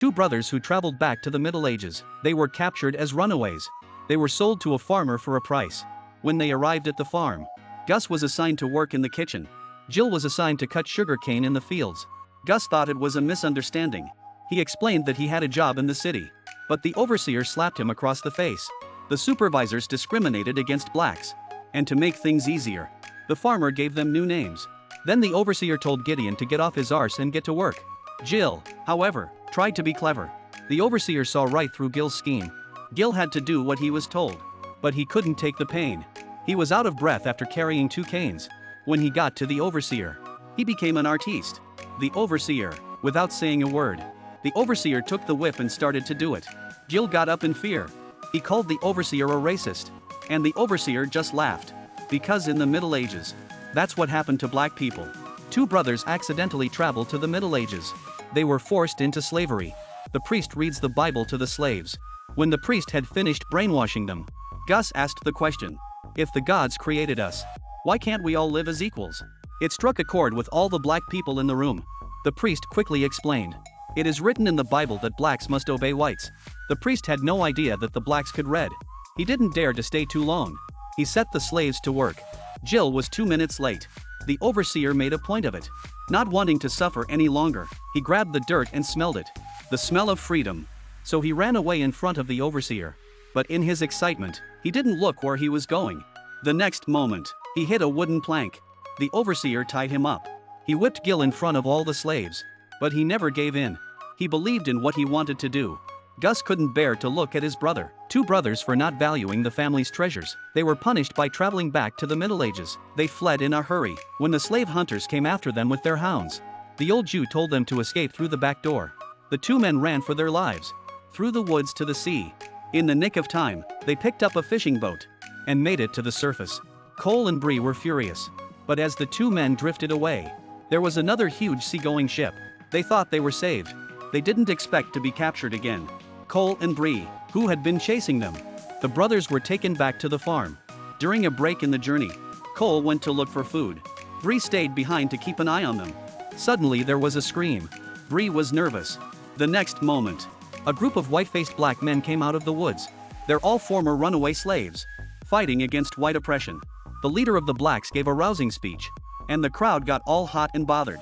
Two brothers who traveled back to the Middle Ages. They were captured as runaways. They were sold to a farmer for a price. When they arrived at the farm, Gus was assigned to work in the kitchen. Jill was assigned to cut sugar cane in the fields. Gus thought it was a misunderstanding. He explained that he had a job in the city. But the overseer slapped him across the face. The supervisors discriminated against blacks. And to make things easier, the farmer gave them new names. Then the overseer told Gideon to get off his arse and get to work. Jill, however, tried to be clever. The overseer saw right through Gil's scheme. Gil had to do what he was told. But he couldn't take the pain. He was out of breath after carrying 2 canes. When he got to the overseer, he became an artiste. The overseer, without saying a word. The overseer took the whip and started to do it. Gil got up in fear. He called the overseer a racist. And the overseer just laughed. Because in the Middle Ages, that's what happened to black people. 2 brothers accidentally traveled to the Middle Ages. They were forced into slavery. The priest reads the Bible to the slaves. When the priest had finished brainwashing them, Gus asked the question, if the gods created us, why can't we all live as equals? It struck a chord with all the black people in the room. The priest quickly explained, it is written in the Bible that blacks must obey whites. The priest had no idea that the blacks could read. He didn't dare to stay too long. He set the slaves to work. Jill was 2 minutes late. The overseer made a point of it. Not wanting to suffer any longer, he grabbed the dirt and smelled it. The smell of freedom. So he ran away in front of the overseer. But in his excitement, he didn't look where he was going. The next moment, he hit a wooden plank. The overseer tied him up. He whipped Gil in front of all the slaves. But he never gave in. He believed in what he wanted to do. Gus couldn't bear to look at his brother. 2 brothers for not valuing the family's treasures. They were punished by traveling back to the Middle Ages. They fled in a hurry when the slave hunters came after them with their hounds. The old Jew told them to escape through the back door. The 2 men ran for their lives. Through the woods to the sea. In the nick of time, they picked up a fishing boat. And made it to the surface. Cole and Bree were furious. But as the 2 men drifted away, there was another huge seagoing ship. They thought they were saved. They didn't expect to be captured again. Cole and Bree, who had been chasing them. The brothers were taken back to the farm. During a break in the journey, Cole went to look for food. Bree stayed behind to keep an eye on them. Suddenly there was a scream. Bree was nervous. The next moment, a group of white-faced black men came out of the woods. They're all former runaway slaves, fighting against white oppression. The leader of the blacks gave a rousing speech, and the crowd got all hot and bothered.